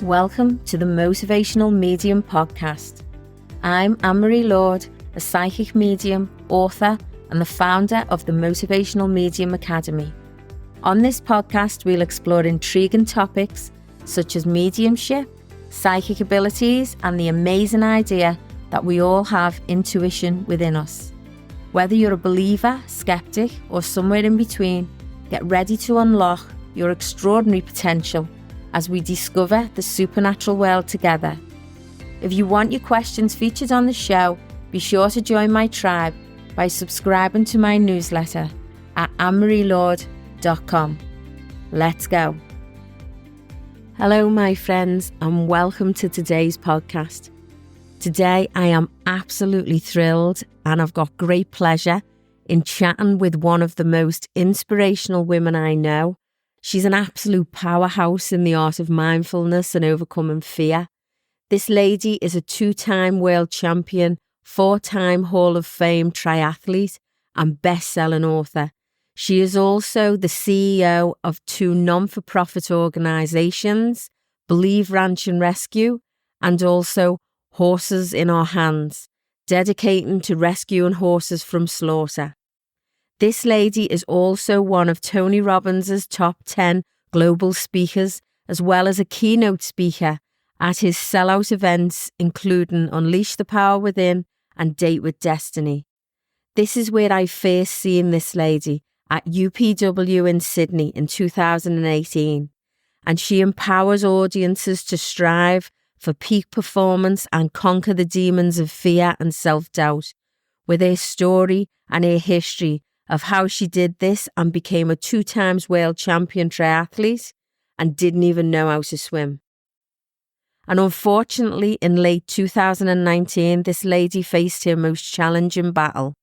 Welcome to the Motivational Medium podcast. I'm Anne-Marie Lord, a psychic medium, author, and the founder of the Motivational Medium Academy. On this podcast, we'll explore intriguing topics such as mediumship, psychic abilities, and the amazing idea that we all have intuition within us. Whether you're a believer, skeptic, or somewhere in between, get ready to unlock your extraordinary potential as we discover the supernatural world together. If you want your questions featured on the show, be sure to join my tribe by subscribing to my newsletter at annemarielord.com. Let's go. Hello, my friends, and welcome to today's podcast. Today, I am absolutely thrilled and I've got great pleasure in chatting with one of the most inspirational women I know. She's an absolute powerhouse in the art of mindfulness and overcoming fear. This lady is a 2-time world champion, 4-time Hall of Fame triathlete, and best-selling author. She is also the CEO of 2 non-for-profit organisations, Believe Ranch and Rescue, and also Horses in Our Hands, dedicating to rescuing horses from slaughter. This lady is also one of Tony Robbins' top 10 global speakers, as well as a keynote speaker at his sellout events, including Unleash the Power Within and Date with Destiny. This is where I first seen this lady at UPW in Sydney in 2018, and she empowers audiences to strive for peak performance and conquer the demons of fear and self-doubt, with her story and her history of how she did this and became a 2-time world champion triathlete and didn't even know how to swim. And unfortunately, in late 2019, this lady faced her most challenging battle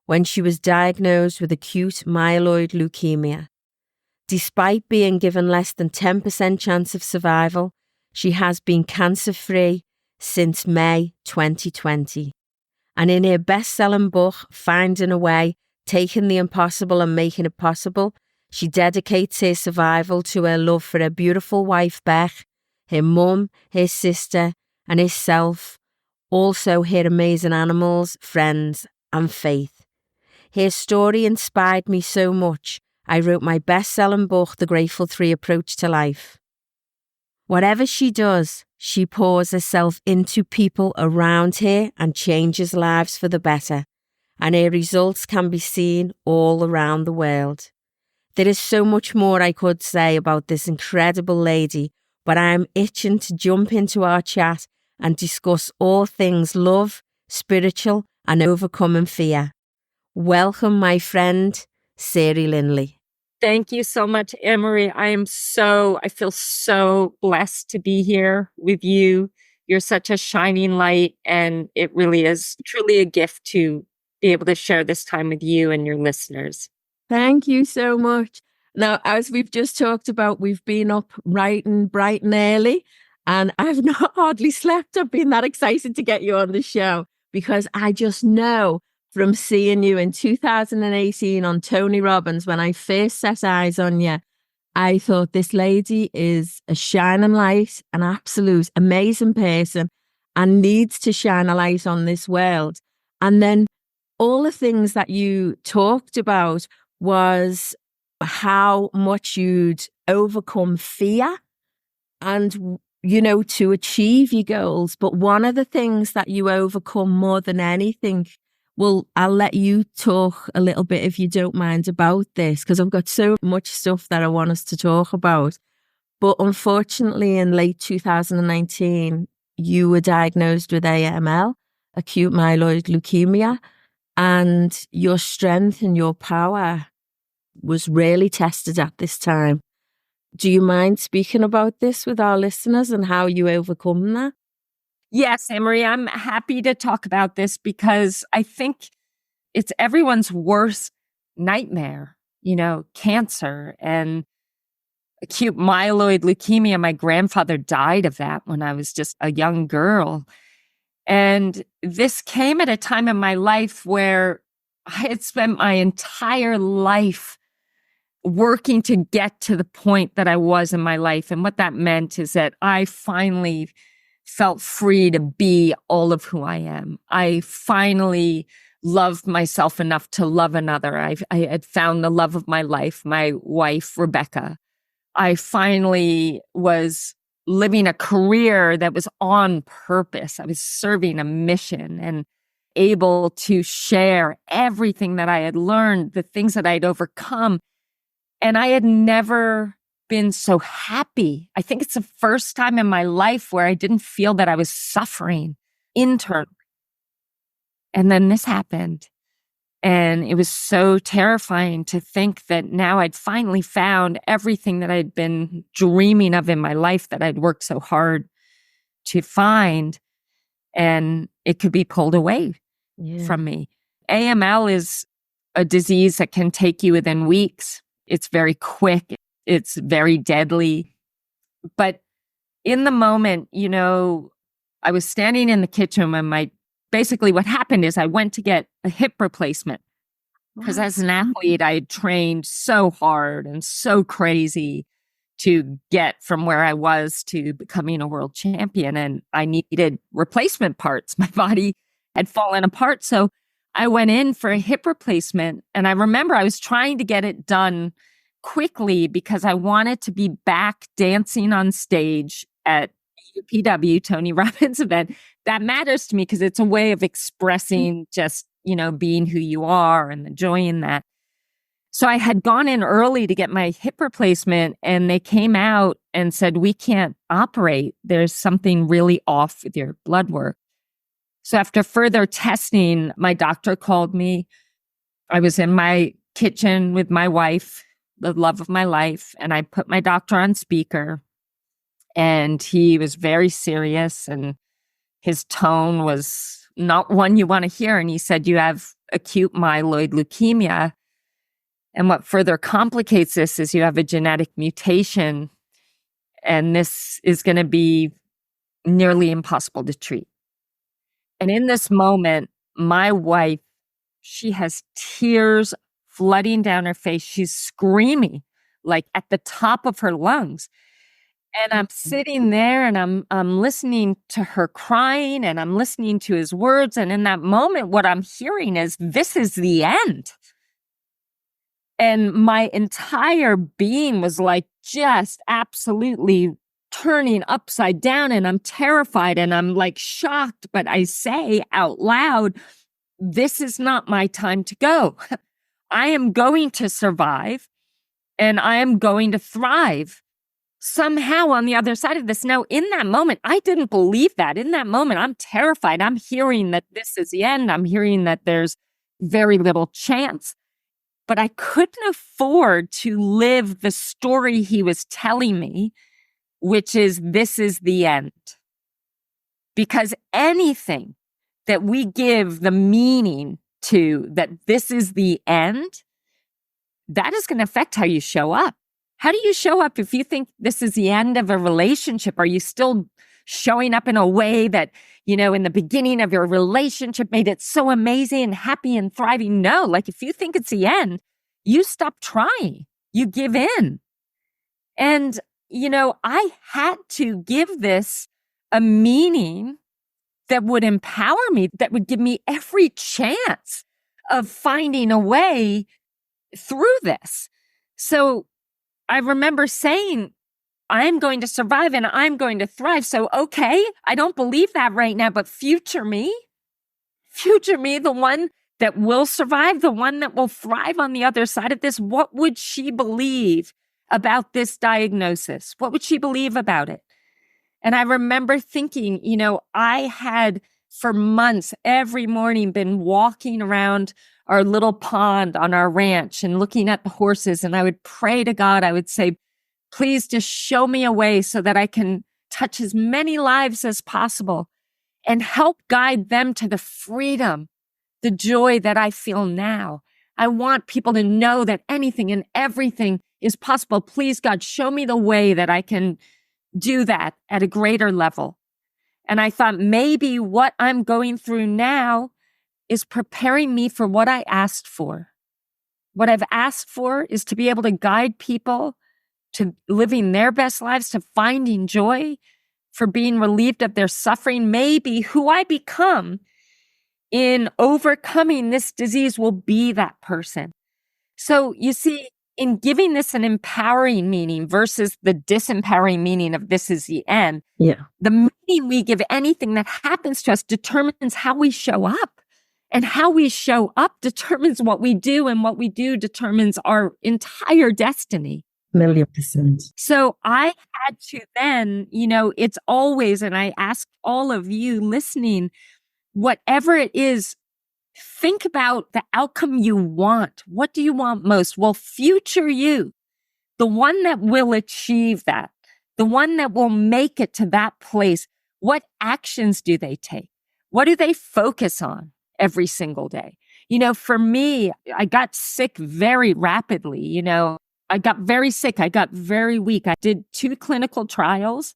when she was diagnosed with acute myeloid leukemia. Despite being given less than 10% chance of survival, she has been cancer-free since May 2020. And in her best-selling book, Finding a Way, Taking the Impossible and Making It Possible, she dedicates her survival to her love for her beautiful wife, Beth, her mum, her sister, and herself, also her amazing animals, friends, and faith. Her story inspired me so much, I wrote my best-selling book, The Grateful 3 Approach to Life. Whatever she does, she pours herself into people around her and changes lives for the better, and her results can be seen all around the world. There is so much more I could say about this incredible lady, but I am itching to jump into our chat and discuss all things love, spiritual, and overcoming fear. Welcome, my friend, Siri Lindley. Thank you so much, Anne-Marie. I feel so blessed to be here with you. You're such a shining light, and it really is truly a gift to be able to share this time with you and your listeners. Thank you so much. Now, as we've just talked about, we've been up bright and early, and I've not hardly slept. I've been that excited to get you on the show because I just know from seeing you in 2018 on Tony Robbins, when I first set eyes on you, I thought this lady is a shining light, an absolute amazing person, and needs to shine a light on this world. And then all the things that you talked about was how much you'd overcome fear and, to achieve your goals. But one of the things that you overcome more than anything, well, I'll let you talk a little bit, if you don't mind, about this, because I've got so much stuff that I want us to talk about. But unfortunately, in late 2019, you were diagnosed with AML, acute myeloid leukemia, and your strength and your power was really tested at this time. Do you mind speaking about this with our listeners and how you overcome that? Yes, Anne-Marie, I'm happy to talk about this because I think it's everyone's worst nightmare, cancer and acute myeloid leukemia. My grandfather died of that when I was just a young girl. And this came at a time in my life where I had spent my entire life working to get to the point that I was in my life. And what that meant is that I finally felt free to be all of who I am. I finally loved myself enough to love another. I had found the love of my life, my wife, Rebecca. I finally was living a career that was on purpose. I was serving a mission and able to share everything that I had learned, the things that I'd overcome. And I had never been so happy. I think it's the first time in my life where I didn't feel that I was suffering internally. And then this happened. And it was so terrifying to think that now I'd finally found everything that I'd been dreaming of in my life that I'd worked so hard to find, and it could be pulled away from me. AML is a disease that can take you within weeks. It's very quick. It's very deadly. But in the moment, I was standing in the kitchen when basically what happened is I went to get a hip replacement because as an athlete, I had trained so hard and so crazy to get from where I was to becoming a world champion. And I needed replacement parts. My body had fallen apart. So I went in for a hip replacement. And I remember I was trying to get it done quickly because I wanted to be back dancing on stage at UPW, Tony Robbins event. That matters to me because it's a way of expressing just, being who you are and the joy in that. So I had gone in early to get my hip replacement and they came out and said, we can't operate. There's something really off with your blood work. So after further testing, my doctor called me. I was in my kitchen with my wife, the love of my life, and I put my doctor on speaker. And he was very serious and his tone was not one you want to hear. And he said, you have acute myeloid leukemia. And what further complicates this is you have a genetic mutation. And this is going to be nearly impossible to treat. And in this moment, my wife, she has tears flooding down her face. She's screaming like at the top of her lungs. And I'm sitting there and I'm listening to her crying and I'm listening to his words. And in that moment, what I'm hearing is, this is the end. And my entire being was like just absolutely turning upside down. And I'm terrified and I'm like shocked. But I say out loud, this is not my time to go. I am going to survive and I am going to thrive somehow on the other side of this. Now, in that moment, I didn't believe that. In that moment, I'm terrified. I'm hearing that this is the end. I'm hearing that there's very little chance. But I couldn't afford to live the story he was telling me, which is, this is the end. Because anything that we give the meaning to, that this is the end, that is going to affect how you show up. How do you show up if you think this is the end of a relationship? Are you still showing up in a way that, in the beginning of your relationship made it so amazing and happy and thriving? No, like if you think it's the end, you stop trying, you give in. And, I had to give this a meaning that would empower me, that would give me every chance of finding a way through this. So I remember saying, I'm going to survive and I'm going to thrive. So, okay, I don't believe that right now, but future me, the one that will survive, the one that will thrive on the other side of this, what would she believe about this diagnosis? What would she believe about it? And I remember thinking, I had for months, every morning, been walking around our little pond on our ranch and looking at the horses. And I would pray to God. I would say, please just show me a way so that I can touch as many lives as possible and help guide them to the freedom, the joy that I feel now. I want people to know that anything and everything is possible. Please, God, show me the way that I can do that at a greater level. And I thought maybe what I'm going through now is preparing me for what I asked for. What I've asked for is to be able to guide people to living their best lives, to finding joy, for being relieved of their suffering. Maybe who I become in overcoming this disease will be that person. So you see, in giving this an empowering meaning versus the disempowering meaning of this is the end, the meaning we give anything that happens to us determines how we show up. And how we show up determines what we do, and what we do determines our entire destiny. 1,000,000%. So I had to then, it's always, and I ask all of you listening, whatever it is, think about the outcome you want. What do you want most? Well, future you, the one that will achieve that, the one that will make it to that place, what actions do they take? What do they focus on every single day? For me, I got sick very rapidly. I got very sick. I got very weak. I did 2 clinical trials.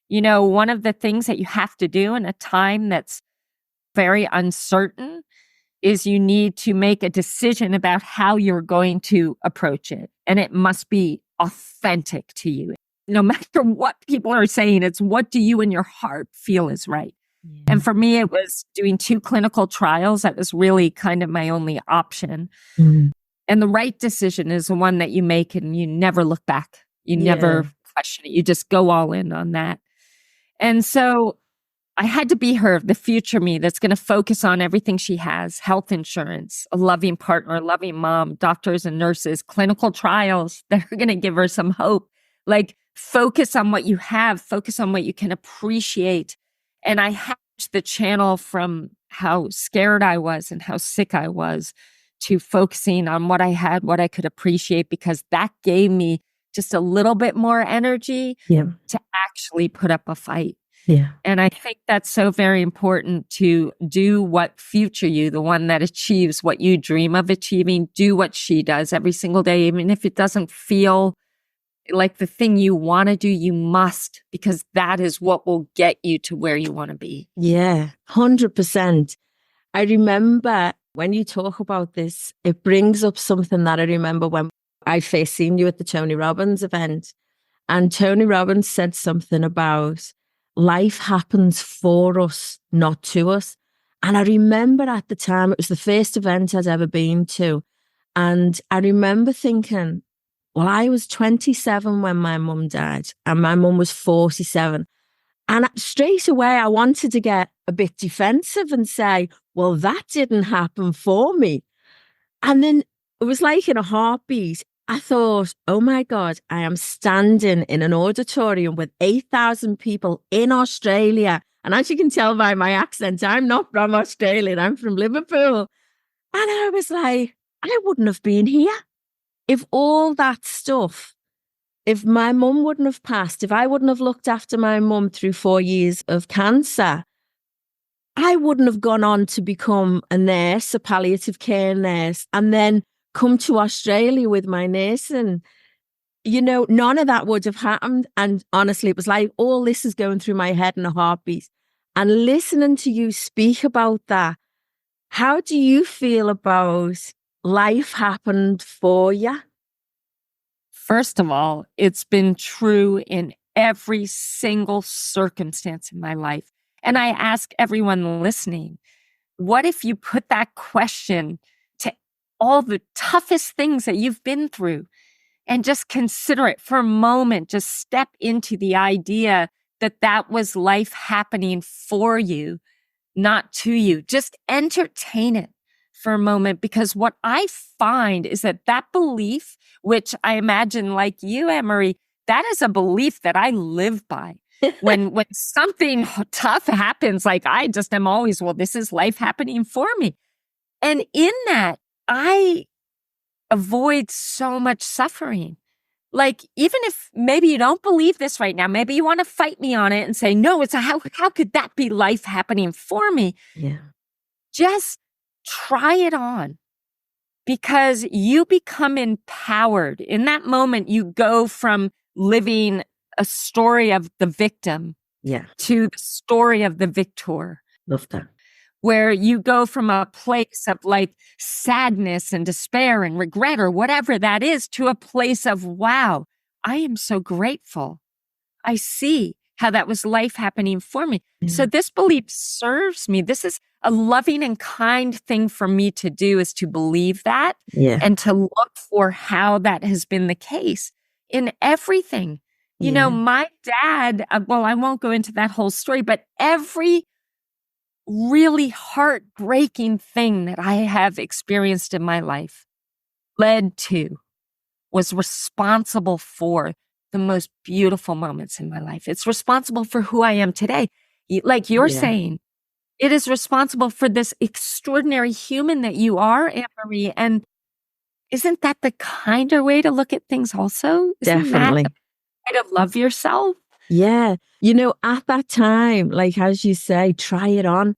One of the things that you have to do in a time that's very uncertain is you need to make a decision about how you're going to approach it. And it must be authentic to you. No matter what people are saying, it's what do you in your heart feel is right. Yeah. And for me, it was doing 2 clinical trials. That was really kind of my only option. Mm-hmm. And the right decision is the one that you make and you never look back. You never question it. You just go all in on that. And so I had to be her, the future me that's going to focus on everything she has: health insurance, a loving partner, a loving mom, doctors and nurses, clinical trials that are going to give her some hope. Like, focus on what you have, focus on what you can appreciate. And I hatched the channel from how scared I was and how sick I was to focusing on what I had, what I could appreciate, because that gave me just a little bit more energy to actually put up a fight. Yeah. And I think that's so very important, to do what future you, the one that achieves what you dream of achieving, do what she does every single day. Even if it doesn't feel like the thing you want to do, you must, because that is what will get you to where you want to be. Yeah, 100%. I remember when you talk about this, it brings up something that I remember when I first seen you at the Tony Robbins event. And Tony Robbins said something about life happens for us, not to us. And I remember at the time, it was the first event I'd ever been to. And I remember thinking, well, I was 27 when my mum died, and my mum was 47. And straight away, I wanted to get a bit defensive and say, well, that didn't happen for me. And then it was like in a heartbeat, I thought, oh my God, I am standing in an auditorium with 8,000 people in Australia. And as you can tell by my accent, I'm not from Australia, I'm from Liverpool. And I was like, I wouldn't have been here if all that stuff, if my mum wouldn't have passed, if I wouldn't have looked after my mum through 4 years of cancer, I wouldn't have gone on to become a nurse, a palliative care nurse, and then come to Australia with my nursing. None of that would have happened. And honestly, it was like all this is going through my head in a heartbeat. And listening to you speak about that, how do you feel about life happened for you? First of all, it's been true in every single circumstance in my life. And I ask everyone listening, what if you put that question to all the toughest things that you've been through and just consider it for a moment? Just step into the idea that that was life happening for you, not to you. Just entertain it for a moment, because what I find is that belief, which I imagine like you, Anne-Marie, that is a belief that I live by. When something tough happens, like I just am always, well, this is life happening for me. And in that, I avoid so much suffering. Like, even if maybe you don't believe this right now, maybe you want to fight me on it and say, no, how could that be life happening for me? Yeah. Just try it on, because you become empowered. In that moment, you go from living a story of the victim to the story of the victor. Love that. where you go from a place of like sadness and despair and regret or whatever that is to a place of, wow, I am so grateful. I see how that was life happening for me. So this belief serves me. This is a loving and kind thing for me to do, is to believe that and to look for how that has been the case in everything. You know, my dad, well, I won't go into that whole story, but every really heartbreaking thing that I have experienced in my life was responsible for the most beautiful moments in my life. It's responsible for who I am today. Like you're saying, it is responsible for this extraordinary human that you are, Anne-Marie. And isn't that the kinder way to look at things also? Isn't Definitely. that a way to love yourself? Yeah. You know, at that time, like as you say, try it on.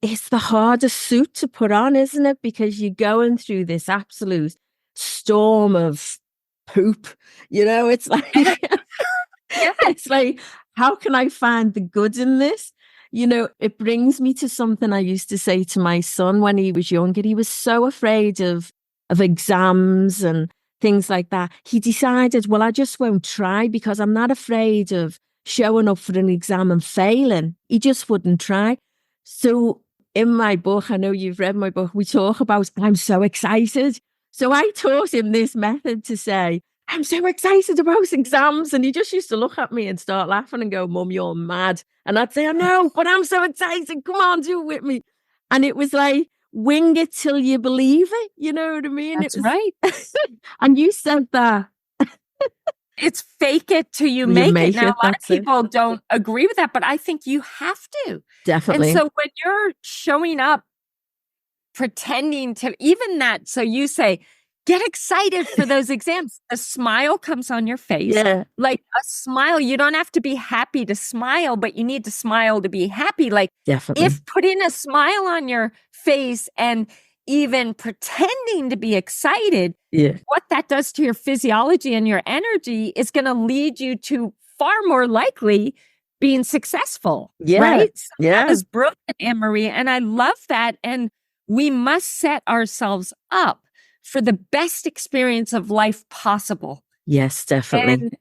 It's the hardest suit to put on, isn't it? Because you're going through this absolute storm of poop. You know, it's like, it's like, how can I find the good in this? You know, it brings me to something I used to say to my son when he was younger. He was so afraid of exams and things like that. He decided, well, I just won't try because I'm not afraid of showing up for an exam and failing. He just wouldn't try. So in my book, I know you've read my book, we talk about, I'm so excited. So I taught him this method to say, I'm so excited about exams. And he just used to look at me and start laughing and go, Mum, you're mad. And I'd say, I know, but I'm so excited. Come on, do it with me. And it was like, wing it till you believe it. You know what I mean? That's right. And you said that. It's fake it till you make it. Now, a lot of people don't agree with that, but I think you have to. Definitely. And so when you're showing up, pretending to, even that, so you say, get excited for those exams. A smile comes on your face. Yeah. Like a smile, you don't have to be happy to smile, but you need to smile to be happy. Like Definitely. if putting a smile on your face and even pretending to be excited, what that does to your physiology and your energy is going to lead you to far more likely being successful. Right? So that was brilliant, Anne-Marie. And I love that. And we must set ourselves up for the best experience of life possible. Yes, definitely. And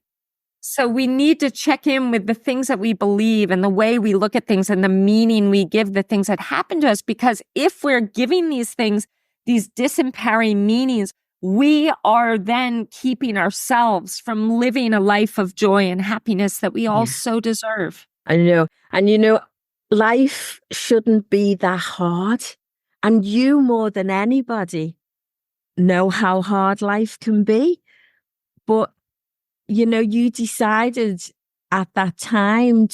so we need to check in with the things that we believe and the way we look at things and the meaning we give the things that happen to us. Because if we're giving these things, these disempowering meanings, we are then keeping ourselves from living a life of joy and happiness that we all so deserve. I know. And you know, life shouldn't be that hard. And you more than anybody know how hard life can be. But you know, you decided at that time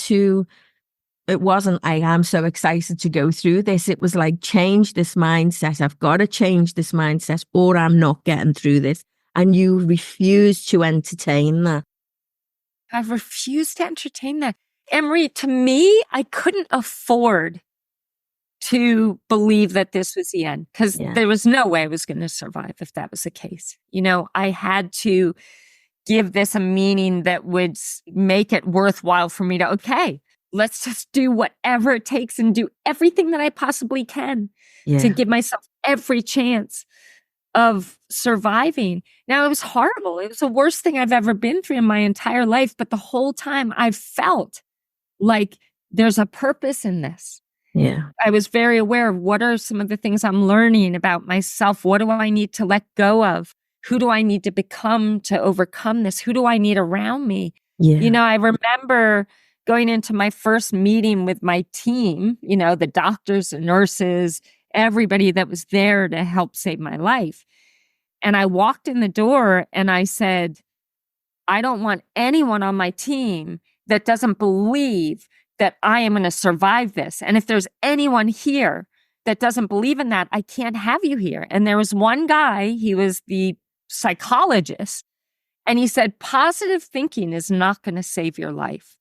it wasn't, I'm so excited to go through this. It was like, change this mindset. I've got to change this mindset or I'm not getting through this. And you refused to entertain that. I refused to entertain that. Anne-Marie, to me, I couldn't afford to believe that this was the end because there was no way I was going to survive if that was the case. You know, I had to give this a meaning that would make it worthwhile for me to, okay, let's just do whatever it takes and do everything that I possibly can to give myself every chance of surviving. Now, it was horrible. It was the worst thing I've ever been through in my entire life. But the whole time I've felt like there's a purpose in this. Yeah. I was very aware of what are some of the things I'm learning about myself. What do I need to let go of? Who do I need to become to overcome this? Who do I need around me? Yeah. You know, I remember going into my first meeting with my team, you know, the doctors and nurses, everybody that was there to help save my life. And I walked in the door and I said, I don't want anyone on my team that doesn't believe that I am going to survive this. And if there's anyone here that doesn't believe in that, I can't have you here. And there was one guy, he was the psychologist, and he said, positive thinking is not going to save your life.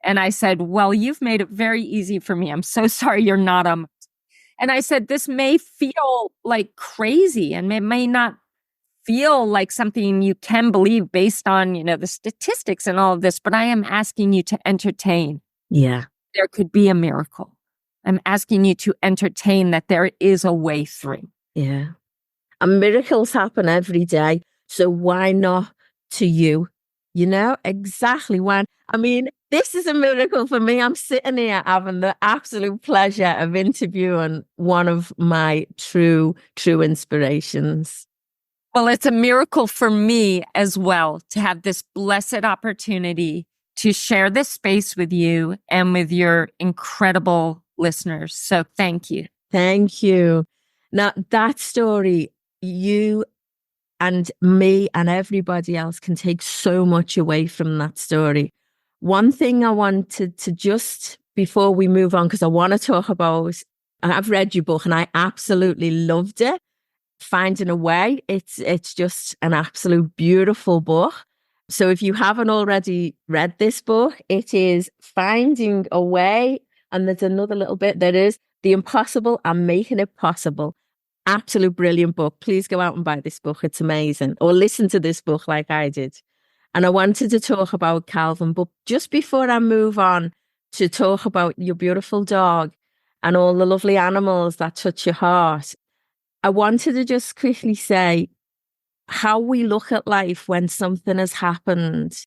And I said, well, you've made it very easy for me. I'm so sorry you're not on. And I said, this may feel like crazy and it may not feel like something you can believe based on, you know, the statistics and all of this, but I am asking you to entertain. Yeah. There could be a miracle. I'm asking you to entertain that there is a way through. Yeah. And miracles happen every day. So why not to you? You know, exactly when. I mean, this is a miracle for me. I'm sitting here having the absolute pleasure of interviewing one of my true inspirations. Well, it's a miracle for me as well to have this blessed opportunity to share this space with you and with your incredible listeners. So thank you. Thank you. Now, that story, you and me and everybody else can take so much away from that story. One thing I wanted to just, before we move on, because I want to talk about, I've read your book and I absolutely loved it. Finding a Way. It's just an absolute beautiful book. So if you haven't already read this book, it is Finding a Way. And there's another little bit that is The Impossible and Making It Possible. Absolute brilliant book. Please go out and buy this book. It's amazing. Or listen to this book like I did. And I wanted to talk about Calvin, but just before I move on to talk about your beautiful dog and all the lovely animals that touch your heart, I wanted to just quickly say how we look at life when something has happened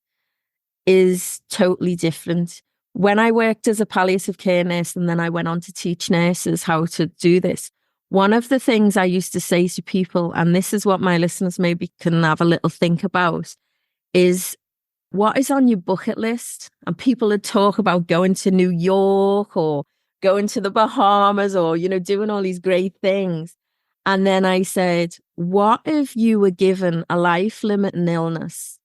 is totally different. When I worked as a palliative care nurse and then I went on to teach nurses how to do this, one of the things I used to say to people, and this is what my listeners maybe can have a little think about, is what is on your bucket list? And people would talk about going to New York or going to the Bahamas or, you know, doing all these great things. And then I said, what if you were given a life-limiting illness?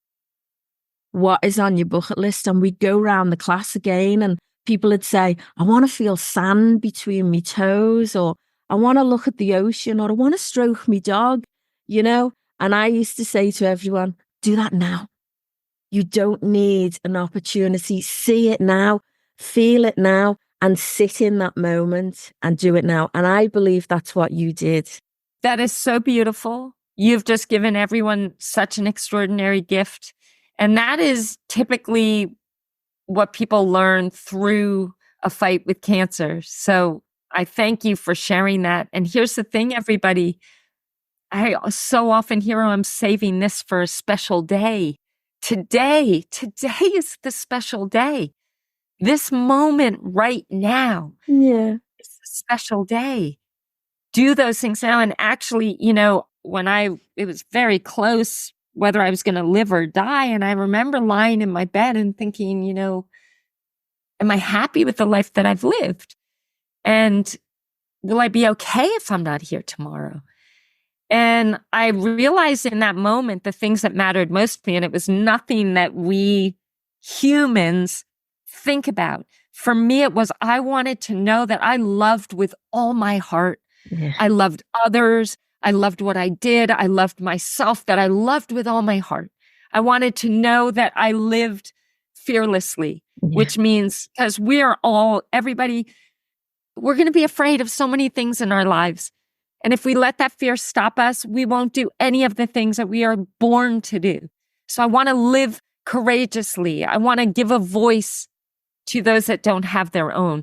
What is on your bucket list? And we'd go around the class again and people would say, I want to feel sand between my toes, or I want to look at the ocean, or I want to stroke my dog, you know? And I used to say to everyone, do that now. You don't need an opportunity. See it now, feel it now, and sit in that moment and do it now. And I believe that's what you did. That is so beautiful. You've just given everyone such an extraordinary gift. And that is typically what people learn through a fight with cancer. So I thank you for sharing that. And here's the thing, everybody. I so often hear, I'm saving this for a special day. Today is the special day. This moment right now is a special day. Do those things now. And actually, you know, it was very close whether I was going to live or die. And I remember lying in my bed and thinking, you know, am I happy with the life that I've lived? And will I be okay if I'm not here tomorrow? And I realized in that moment the things that mattered most to me, and it was nothing that we humans think about. For me, it was I wanted to know that I loved with all my heart. Yeah. I loved others. I loved what I did. I loved myself, that I loved with all my heart. I wanted to know that I lived fearlessly, which means because everybody, we're going to be afraid of so many things in our lives. And if we let that fear stop us, we won't do any of the things that we are born to do. So I want to live courageously. I want to give a voice to those that don't have their own.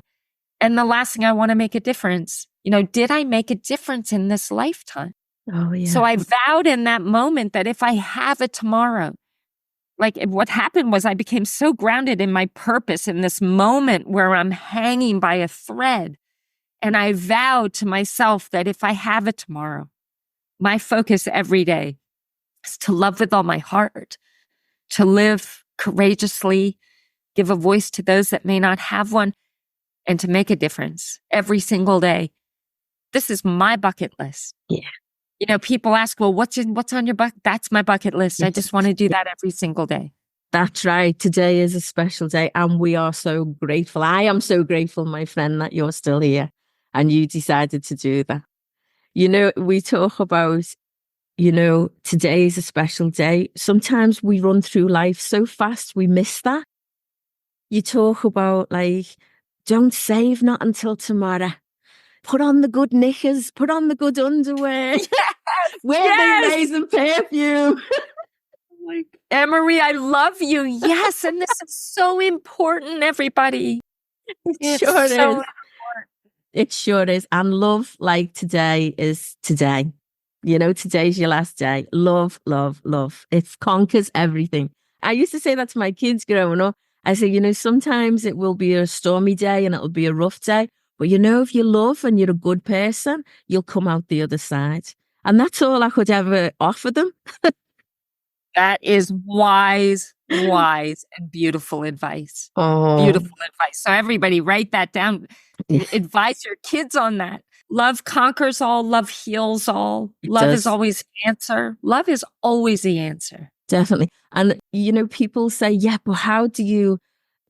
And the last thing, I want to make a difference. You know, did I make a difference in this lifetime? Oh, yeah. So I vowed in that moment that if I have a tomorrow, like what happened was I became so grounded in my purpose in this moment where I'm hanging by a thread. And I vowed to myself that if I have a tomorrow, my focus every day is to love with all my heart, to live courageously, give a voice to those that may not have one, and to make a difference every single day. This is my bucket list. Yeah. You know, people ask, well, what's on your bucket? That's my bucket list. I just want to do that every single day. That's right. Today is a special day and we are so grateful. I am so grateful, my friend, that you're still here and you decided to do that. You know, we talk about, you know, today is a special day. Sometimes we run through life so fast, we miss that. You talk about like, don't save not until tomorrow. Put on the good knickers, put on the good underwear, wear the amazing perfume. Like, Emery, I love you. Yes. And this is so important, everybody. It sure is. Important. It sure is. And love, like today is today. Today's your last day. Love, love, love. It conquers everything. I used to say that to my kids growing up. I say, sometimes it will be a stormy day and it'll be a rough day. But if you love and you're a good person, you'll come out the other side. And that's all I could ever offer them. That is wise, wise, and beautiful advice. Oh, beautiful advice. So everybody write that down. Yeah. Advise your kids on that. Love conquers all. Love heals all. Love is always the answer. Love is always the answer. Definitely. And, people say, yeah, but how do you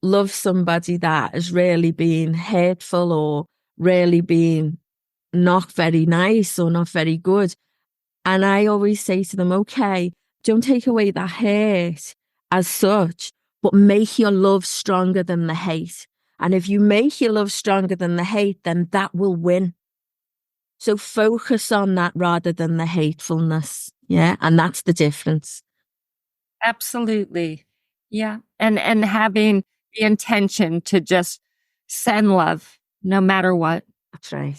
love somebody that has really been hateful or really been not very nice or not very good? And I always say to them, okay, don't take away that hate as such, but make your love stronger than the hate. And if you make your love stronger than the hate, then that will win. So focus on that rather than the hatefulness. Yeah. And that's the difference. Absolutely. Yeah. And having the intention to just send love no matter what. That's right.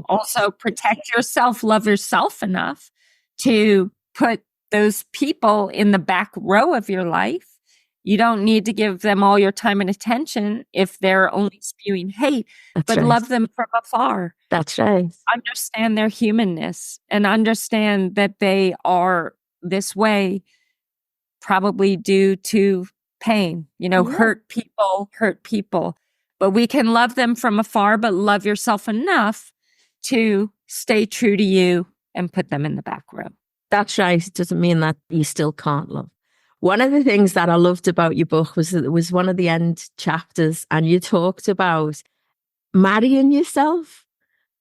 Also protect yourself, love yourself enough to put those people in the back row of your life. You don't need to give them all your time and attention if they're only spewing hate, but love them from afar. That's right. Understand their humanness and understand that they are this way probably due to pain. Hurt people. But we can love them from afar, but love yourself enough to stay true to you and put them in the back row. That's right. It doesn't mean that you still can't love. One of the things that I loved about your book was that it was one of the end chapters, and you talked about marrying yourself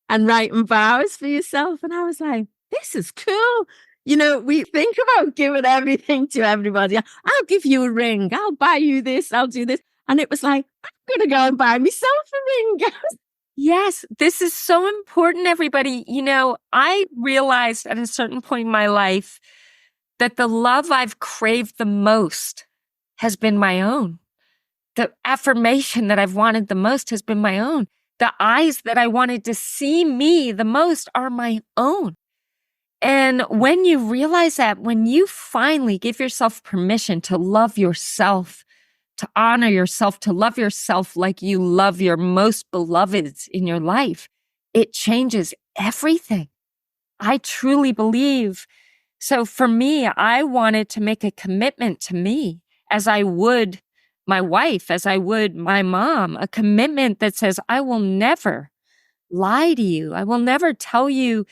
and writing vows for yourself. And I was like, this is cool. We think about giving everything to everybody. I'll give you a ring. I'll buy you this. I'll do this. And it was like, I'm going to go and buy myself a ring. Yes, this is so important, everybody. I realized at a certain point in my life that the love I've craved the most has been my own. The affirmation that I've wanted the most has been my own. The eyes that I wanted to see me the most are my own. And when you realize that, when you finally give yourself permission to love yourself, to honor yourself, to love yourself like you love your most beloveds in your life, it changes everything. I truly believe. So for me, I wanted to make a commitment to me as I would my wife, as I would my mom, a commitment that says, I will never lie to you. I will never tell you,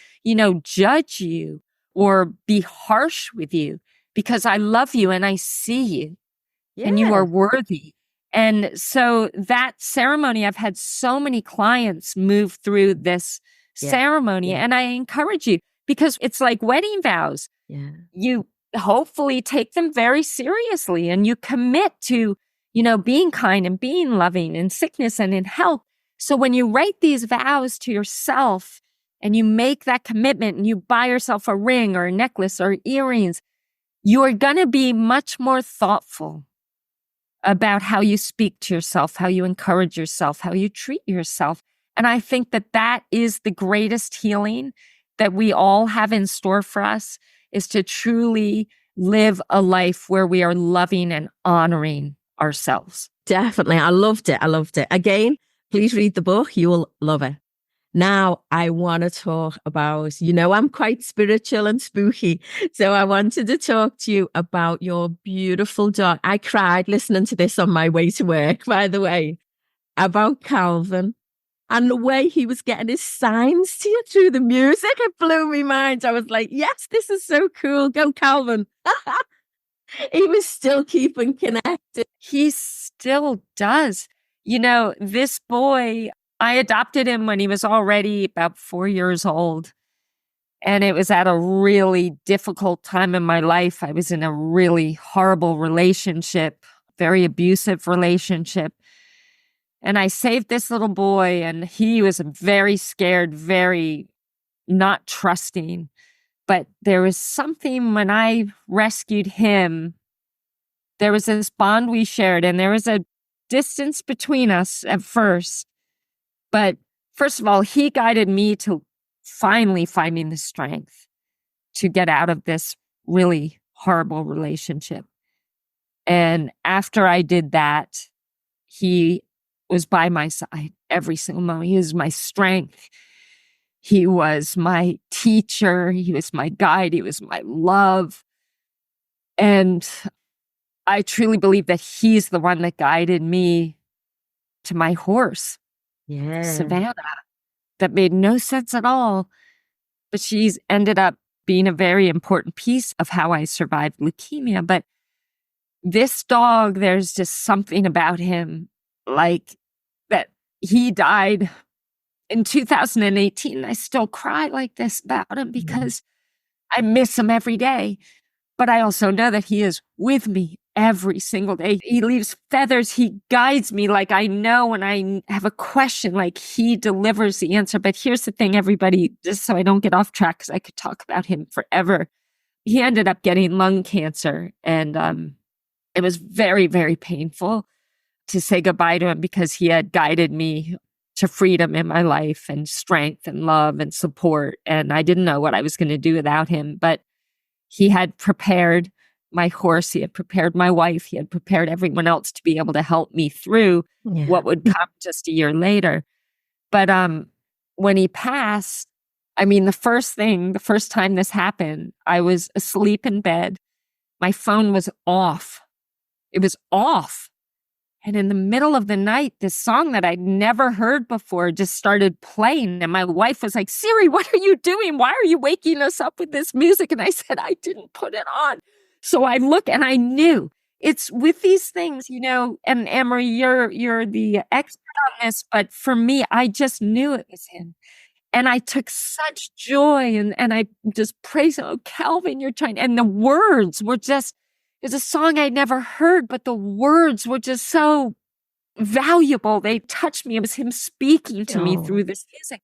judge you or be harsh with you because I love you and I see you. Yeah. And you are worthy. And so that ceremony, I've had so many clients move through this ceremony, and I encourage you because it's like wedding vows. Yeah. You hopefully take them very seriously and you commit to, being kind and being loving in sickness and in health. So when you write these vows to yourself and you make that commitment and you buy yourself a ring or a necklace or earrings, you are going to be much more thoughtful about how you speak to yourself, how you encourage yourself, how you treat yourself. And I think that that is the greatest healing that we all have in store for us, is to truly live a life where we are loving and honoring ourselves. Definitely. I loved it. Again, please read the book. You will love it. Now, I want to talk about, I'm quite spiritual and spooky. So I wanted to talk to you about your beautiful dog. I cried listening to this on my way to work, by the way, about Calvin and the way he was getting his signs to you through the music. It blew my mind. I was like, yes, this is so cool. Go, Calvin. He was still keeping connected. He still does. This boy, I adopted him when he was already about 4 years old. And it was at a really difficult time in my life. I was in a really horrible relationship, very abusive relationship. And I saved this little boy, and he was very scared, very not trusting. But there was something when I rescued him, there was this bond we shared, and there was a distance between us at first. But first of all, he guided me to finally finding the strength to get out of this really horrible relationship. And after I did that, he was by my side every single moment. He was my strength. He was my teacher. He was my guide. He was my love. And I truly believe that he's the one that guided me to my horse, Savannah, that made no sense at all. But she's ended up being a very important piece of how I survived leukemia. But this dog, there's just something about him, like that he died in 2018. I still cry like this about him because I miss him every day. But I also know that he is with me every single day. He leaves feathers. He guides me. Like I know when I have a question, like he delivers the answer. But here's the thing, everybody, just so I don't get off track, because I could talk about him forever. He ended up getting lung cancer. And it was very, very painful to say goodbye to him because he had guided me to freedom in my life and strength and love and support. And I didn't know what I was going to do without him. But he had prepared my horse. He had prepared my wife. He had prepared everyone else to be able to help me through what would come just a year later. But when he passed, I mean, the first time this happened, I was asleep in bed. My phone was off. It was off. And in the middle of the night, this song that I'd never heard before just started playing. And my wife was like, Siri, what are you doing? Why are you waking us up with this music? And I said, I didn't put it on. So I look and I knew it's with these things, you know, and Amory, you're the expert on this, but for me, I just knew it was him. And I took such joy and I just praised him. Oh, Calvin, you're trying. And the words were just, it's a song I'd never heard, but the words were just so valuable. They touched me. It was him speaking to me through this music.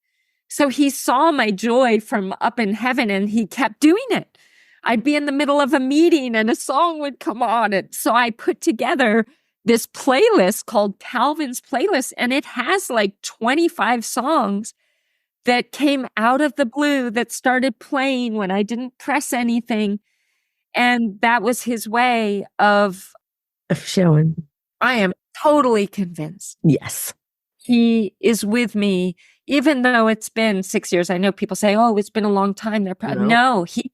So he saw my joy from up in heaven and he kept doing it. I'd be in the middle of a meeting and a song would come on. And so I put together this playlist called Calvin's Playlist, and it has like 25 songs that came out of the blue that started playing when I didn't press anything. And that was his way of showing. I am totally convinced. Yes. He is with me, even though it's been 6 years. I know people say, oh, it's been a long time. They're proud. No, he's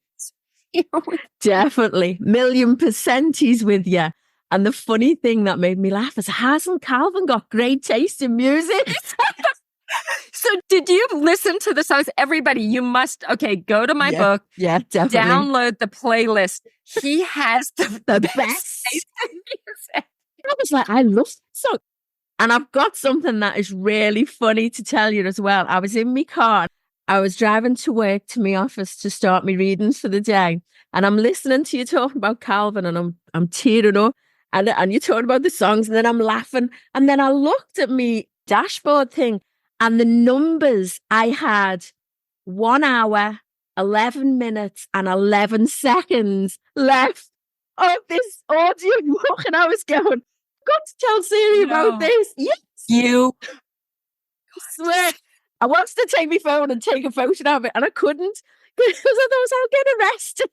here with definitely. 1,000,000% he's with you. And the funny thing that made me laugh is, hasn't Calvin got great taste in music? So did you listen to the songs? Everybody, you must, go to my book. Yeah, definitely. Download the playlist. He has the best taste in music. I was like, I love that song. And I've got something that is really funny to tell you as well. I was in my car. I was driving to work to my office to start my readings for the day. And I'm listening to you talking about Calvin and I'm tearing up. And you're talking about the songs and then I'm laughing. And then I looked at my dashboard thing and the numbers I had 1 hour, 11 minutes and 11 seconds left of this audio book. And I was going, I've got to tell Siri about this. Yes. You. I swear. I wanted to take my phone and take a photo of it and I couldn't because otherwise I'll get arrested.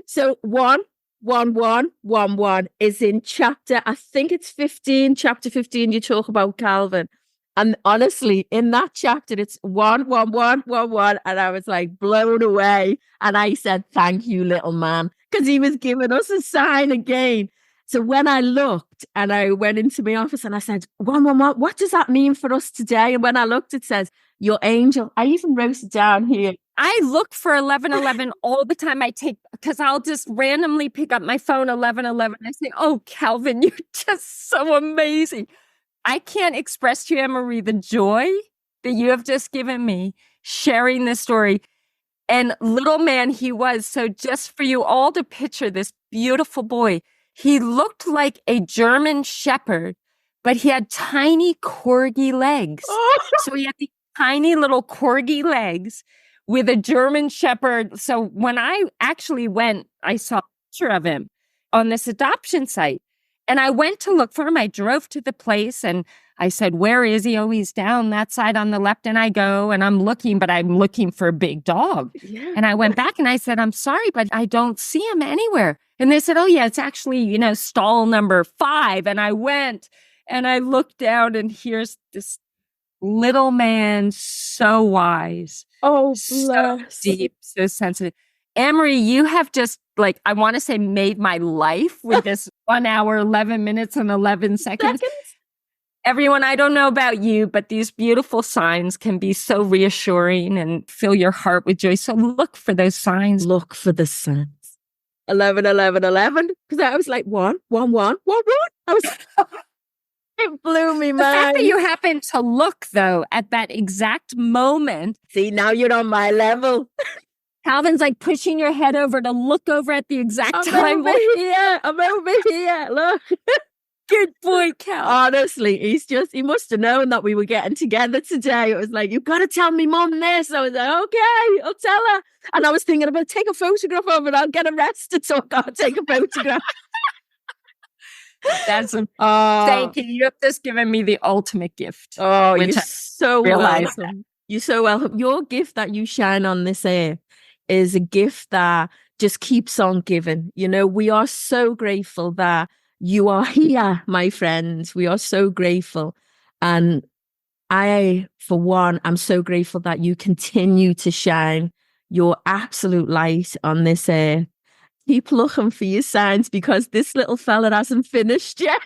So 11111 is in chapter, I think it's 15, chapter 15, you talk about Calvin. And honestly, in that chapter, it's 11111. And I was like blown away. And I said, thank you, little man, because he was giving us a sign again. So when I looked and I went into my office and I said, 111, what does that mean for us today? And when I looked, it says, your angel. I even wrote it down here. I look for 1111 all the time. Because I'll just randomly pick up my phone, 1111. I say, oh, Calvin, you're just so amazing. I can't express to you, Emery, the joy that you have just given me sharing this story. And little man he was. So just for you all to picture this beautiful boy, he looked like a German shepherd, but he had tiny corgi legs. So he had the tiny little corgi legs with a German shepherd. So when I actually went, I saw a picture of him on this adoption site. And I went to look for him. I drove to the place and I said, where is he? Oh, he's down that side on the left. And I go and I'm looking, but I'm looking for a big dog. Yeah. And I went back and I said, I'm sorry, but I don't see him anywhere. And they said, oh yeah, it's actually, stall number 5. And I went and I looked down and here's this little man, so wise, Oh, so bless. deep, so sensitive. Anne-Marie, you have just I want to say made my life with this 1 hour, 11 minutes and 11 seconds. Everyone, I don't know about you, but these beautiful signs can be so reassuring and fill your heart with joy. So look for those signs. Look for the signs. 11, 11, 11. Because I was like, 1, 1, 1, 1, 1. I was... It blew me, man. The fact that you happen to look, though, at that exact moment. See, now you're on my level. Calvin's pushing your head over to look over at the exact time. I'm over here. Look. Good boy, Cal. Honestly, he must have known that we were getting together today. It was like, you've got to tell me mum this. I was like, okay, I'll tell her. And I was thinking about take a photograph of it. I'll get arrested, so I can't take a photograph. Thank you. You have just given me the ultimate gift. Oh, you're so welcome. That. You're so welcome. Your gift that you shine on this earth is a gift that just keeps on giving. We are so grateful that you are here, my friends. We are so grateful. And I, for one, I'm so grateful that you continue to shine your absolute light on this earth. Keep looking for your signs because this little fella hasn't finished yet.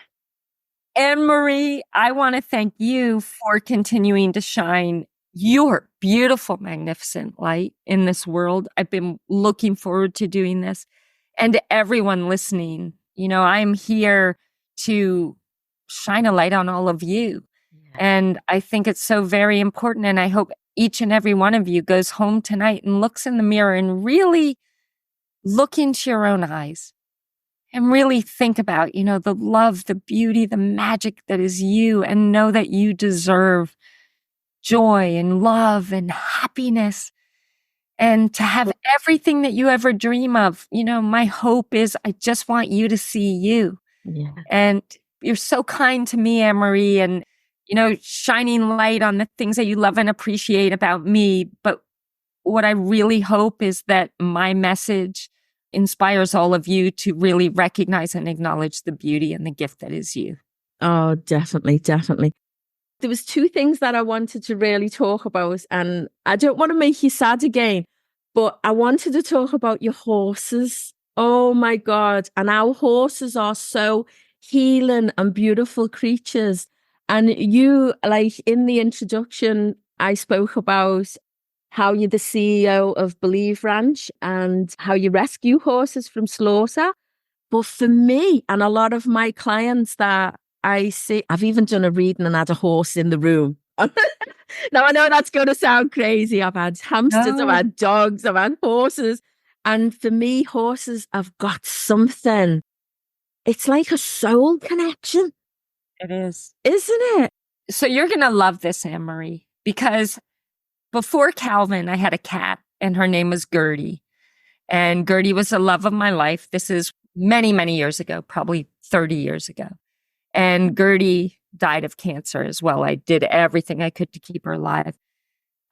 Anne-Marie, I want to thank you for continuing to shine your beautiful, magnificent light in this world. I've been looking forward to doing this. And to everyone listening, I'm here to shine a light on all of you. Yeah. And I think it's so very important. And I hope each and every one of you goes home tonight and looks in the mirror and really look into your own eyes and really think about, the love, the beauty, the magic that is you, and know that you deserve joy and love and happiness and to have everything that you ever dream of. My hope is I just want you to see you. Yeah. And you're so kind to me, Anne-Marie, and, shining light on the things that you love and appreciate about me. But what I really hope is that my message inspires all of you to really recognize and acknowledge the beauty and the gift that is you. Oh, definitely, definitely. There was 2 things that I wanted to really talk about, and I don't want to make you sad again, but I wanted to talk about your horses. Oh my God. And our horses are so healing and beautiful creatures. And you, in the introduction, I spoke about how you're the CEO of Believe Ranch and how you rescue horses from slaughter. But for me and a lot of my clients that I see, I've even done a reading and had a horse in the room. Now, I know that's going to sound crazy. I've had hamsters, I've had dogs, I've had horses. And for me, horses have got something. It's like a soul connection. It is. Isn't it? So you're going to love this, Anne-Marie, because before Calvin, I had a cat and her name was Gertie. And Gertie was the love of my life. This is many, many years ago, probably 30 years ago. And Gertie died of cancer as well. I did everything I could to keep her alive.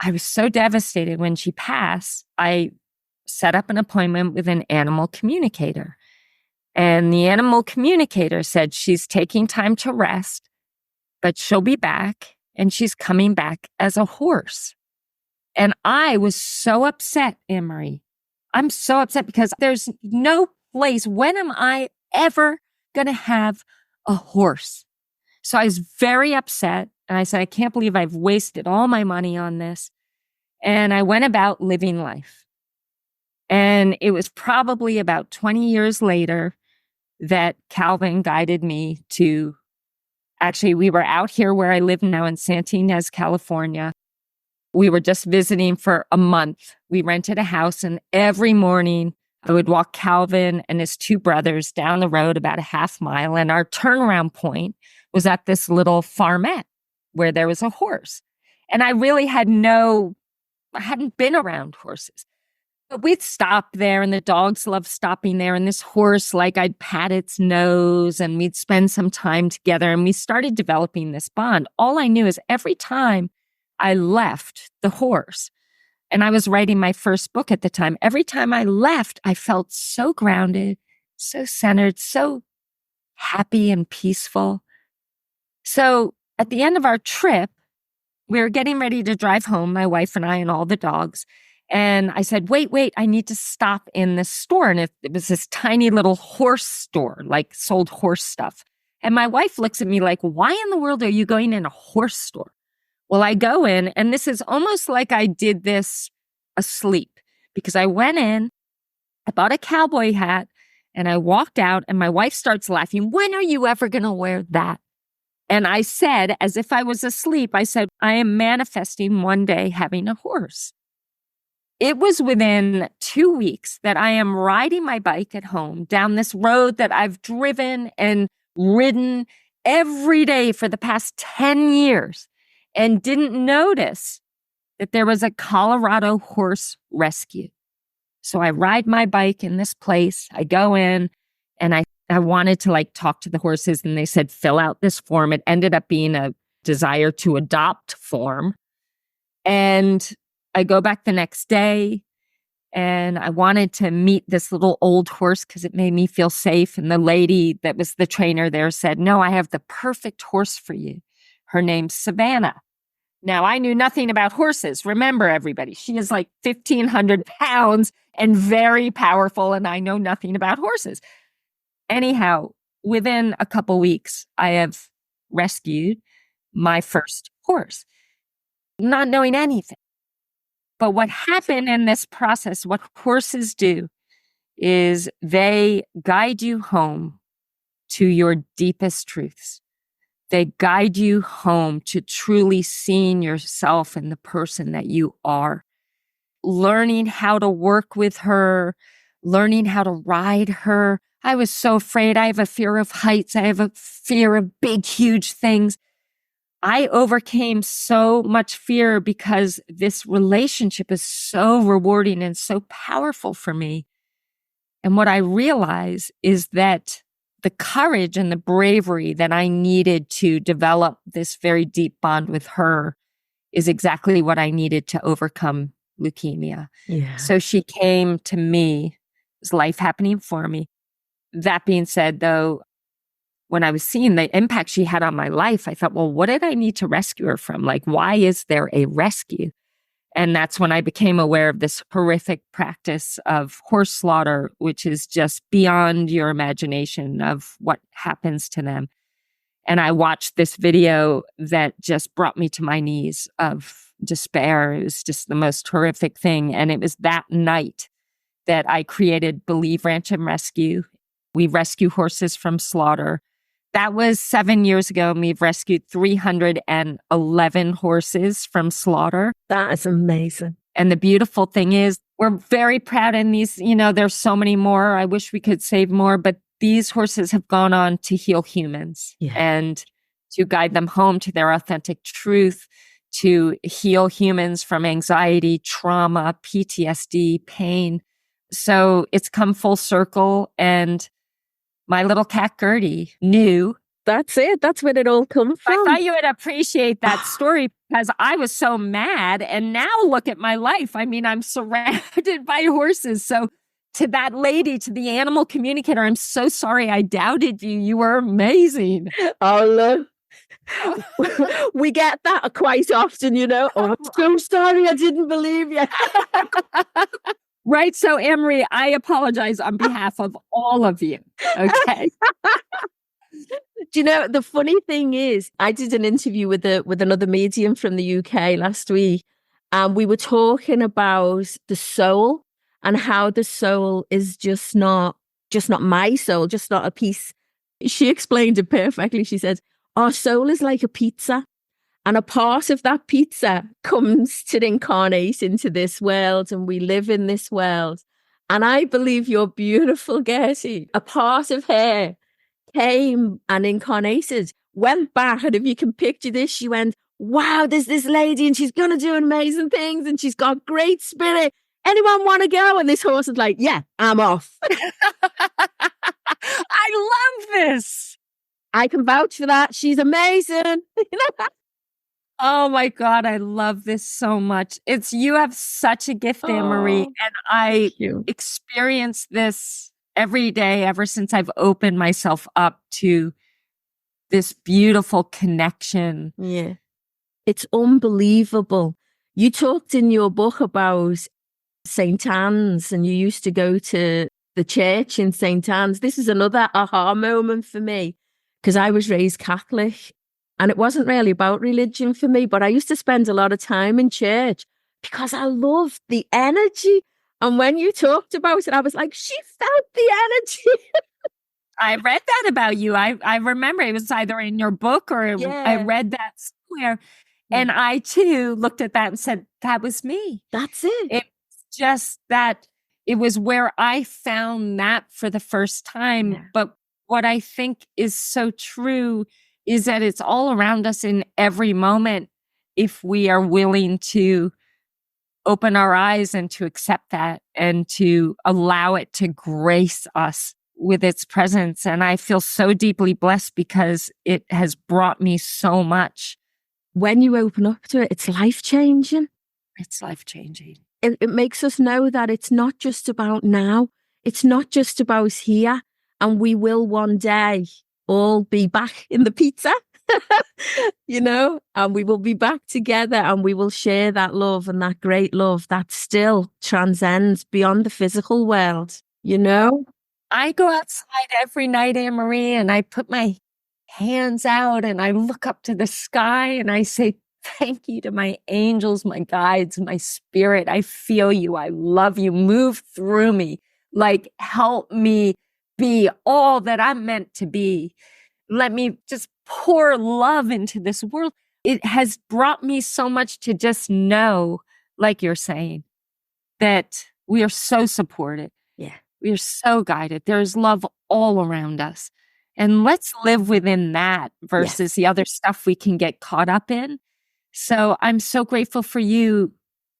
I was so devastated when she passed. I set up an appointment with an animal communicator. And the animal communicator said she's taking time to rest, but she'll be back and she's coming back as a horse. And I was so upset, Anne-Marie. I'm so upset because there's no place. When am I ever going to have a horse? So I was very upset. And I said, I can't believe I've wasted all my money on this. And I went about living life. And it was probably about 20 years later that Calvin guided me to, actually, we were out here where I live now in Santa Ynez, California. We were just visiting for a month. We rented a house, and every morning I would walk Calvin and his 2 brothers down the road about a half mile. And our turnaround point was at this little farmette where there was a horse. And I really I hadn't been around horses. But we'd stop there and the dogs loved stopping there. And this horse, like I'd pat its nose and we'd spend some time together and we started developing this bond. All I knew is every time I left the horse, and I was writing my first book at the time, every time I left, I felt so grounded, so centered, so happy and peaceful. So at the end of our trip, we were getting ready to drive home, my wife and I and all the dogs. And I said, wait, I need to stop in this store. And it was this tiny little horse store, like sold horse stuff. And my wife looks at me like, why in the world are you going in a horse store? Well, I go in, and this is almost like I did this asleep, because I went in, I bought a cowboy hat, and I walked out, and my wife starts laughing. When are you ever going to wear that? And I said, as if I was asleep, I said, I am manifesting one day having a horse. It was within 2 weeks that I am riding my bike at home down this road that I've driven and ridden every day for the past 10 years and didn't notice that there was a Colorado horse rescue. So I ride my bike in this place. I go in and I wanted to talk to the horses, and they said, fill out this form. It ended up being a desire to adopt form. And I go back the next day and I wanted to meet this little old horse because it made me feel safe. And the lady that was the trainer there said, no, I have the perfect horse for you. Her name's Savannah. Now, I knew nothing about horses. Remember, everybody, she is like 1,500 pounds and very powerful, and I know nothing about horses. Anyhow, within a couple weeks, I have rescued my first horse, not knowing anything. But what happened in this process, what horses do, is they guide you home to your deepest truths. They guide you home to truly seeing yourself and the person that you are. Learning how to work with her, learning how to ride her. I was so afraid. I have a fear of heights. I have a fear of big, huge things. I overcame so much fear because this relationship is so rewarding and so powerful for me. And what I realize is that the courage and the bravery that I needed to develop this very deep bond with her is exactly what I needed to overcome leukemia. Yeah. So she came to me, was life happening for me. That being said, though, when I was seeing the impact she had on my life, I thought, well, what did I need to rescue her from? Why is there a rescue? And that's when I became aware of this horrific practice of horse slaughter, which is just beyond your imagination of what happens to them. And I watched this video that just brought me to my knees of despair. It was just the most horrific thing. And it was that night that I created Believe Ranch and Rescue. We rescue horses from slaughter. That was 7 years ago, and we've rescued 311 horses from slaughter. That is amazing. And the beautiful thing is, we're very proud in these, there's so many more. I wish we could save more, but these horses have gone on to heal humans and to guide them home to their authentic truth, to heal humans from anxiety, trauma, PTSD, pain. So it's come full circle, and my little cat Gertie knew. That's it. That's where it all comes from. I thought you would appreciate that story because I was so mad. And now look at my life. I mean, I'm surrounded by horses. So to that lady, to the animal communicator, I'm so sorry I doubted you. You were amazing. Oh, look. We get that quite often, Oh, I'm so sorry. I didn't believe you. Right. So, Amory, I apologize on behalf of all of you. Okay. Do you know, the funny thing is, I did an interview with another medium from the UK last week, and we were talking about the soul and how the soul is just not my soul, just not a piece. She explained it perfectly. She said, our soul is like a pizza. And a part of that pizza comes to incarnate into this world, and we live in this world. And I believe your beautiful Gertie, a part of her came and incarnated, went back, and if you can picture this, she went, wow, there's this lady and she's going to do amazing things and she's got great spirit. anyone want to go? And this horse is like, yeah, I'm off. I love this. I can vouch for that. She's amazing. Oh my God, I love this so much. You have such a gift, Anne-Marie, and I experience this every day ever since I've opened myself up to this beautiful connection. Yeah. It's unbelievable. You talked in your book about St. Anne's and you used to go to the church in St. Anne's. This is another aha moment for me because I was raised Catholic. And it wasn't really about religion for me, but I used to spend a lot of time in church because I loved the energy. And when you talked about it, I was like, she felt the energy. I read that about you. I remember it was either in your book or I read that somewhere. And I too looked at that and said, that was me. That's it. It's just that it was where I found that for the first time. Yeah. But what I think is so true is that it's all around us in every moment if we are willing to open our eyes and to accept that and to allow it to grace us with its presence. And I feel so deeply blessed because it has brought me so much. When you open up to it, it's life-changing. It's life-changing. It makes us know that it's not just about now. It's not just about here. And we will one day all be back in the pizza, and we will be back together and we will share that love and that great love that still transcends beyond the physical world, I go outside every night, Anne-Marie, and I put my hands out and I look up to the sky and I say, thank you to my angels, my guides, my spirit. I feel you. I love you. Move through me. Like, help me be all that I'm meant to be. Let me just pour love into this world. It has brought me so much to just know, like you're saying, that we are so supported. Yeah. We are so guided. There's love all around us. And let's live within that versus the other stuff we can get caught up in. So I'm so grateful for you,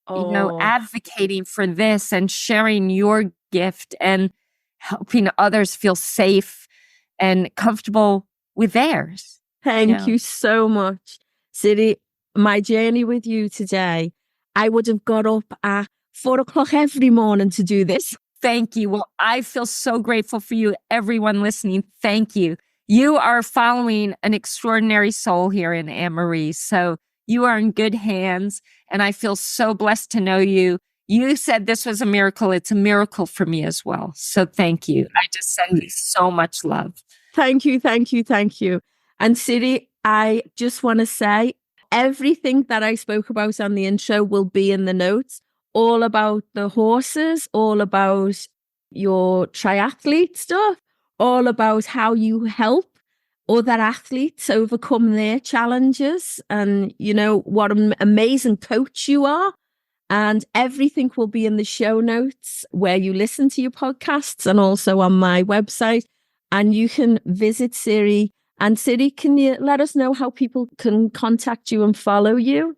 advocating for this and sharing your gift and helping others feel safe and comfortable with theirs. Thank you so much. Siri, my journey with you today, I would have got up at 4:00 every morning to do this. Thank you. Well, I feel so grateful for you, everyone listening. Thank you. You are following an extraordinary soul here in Anne-Marie. So you are in good hands. And I feel so blessed to know you. You said this was a miracle. It's a miracle for me as well. So thank you. I just send you so much love. Thank you, thank you, thank you. And Siri, I just want to say everything that I spoke about on the intro will be in the notes, all about the horses, all about your triathlete stuff, all about how you help other athletes overcome their challenges and, what an amazing coach you are. And everything will be in the show notes where you listen to your podcasts and also on my website. And you can visit Siri. And Siri, can you let us know how people can contact you and follow you?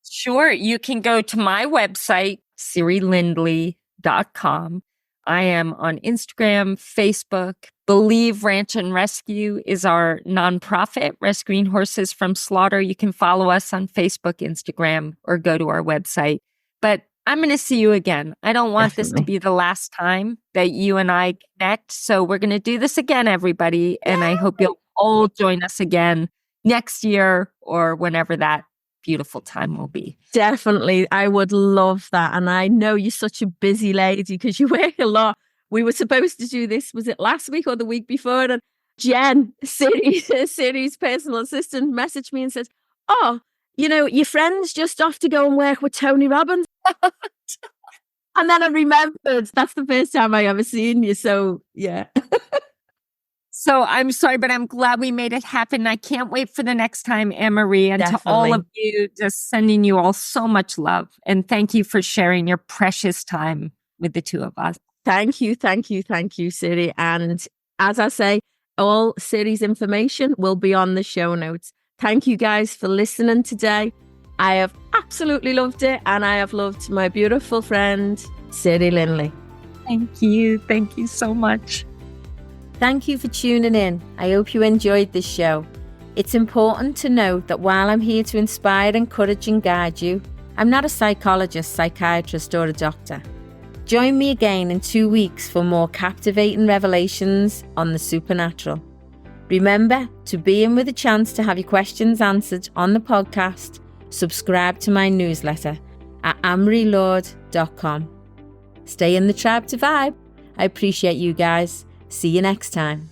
Sure. You can go to my website, SiriLindley.com. I am on Instagram, Facebook. Believe Ranch and Rescue is our nonprofit, rescuing horses from slaughter. You can follow us on Facebook, Instagram, or go to our website. But I'm going to see you again. I don't want this to be the last time that you and I connect. So we're going to do this again, everybody. And I hope you'll all join us again next year or whenever that beautiful time will be. Definitely. I would love that. And I know you're such a busy lady because you work a lot. We were supposed to do this, was it last week or the week before? And Jen, Siri's personal assistant, messaged me and says, oh, your friend's just off to go and work with Tony Robbin. And then I remembered that's the first time I ever seen you. So, yeah. So I'm sorry, but I'm glad we made it happen. I can't wait for the next time, Anne-Marie. And Definitely. To all of you, just sending you all so much love. And thank you for sharing your precious time with the two of us. Thank you, Siri. And as I say, all Siri's information will be on the show notes. Thank you guys for listening today. I have absolutely loved it. And I have loved my beautiful friend, Siri Lindley. Thank you. Thank you so much. Thank you for tuning in. I hope you enjoyed this show. It's important to note that while I'm here to inspire, encourage and guide you, I'm not a psychologist, psychiatrist or a doctor. Join me again in 2 weeks for more captivating revelations on the supernatural. Remember to be in with a chance to have your questions answered on the podcast. Subscribe to my newsletter at amarylord.com. Stay in the tribe to vibe. I appreciate you guys. See you next time.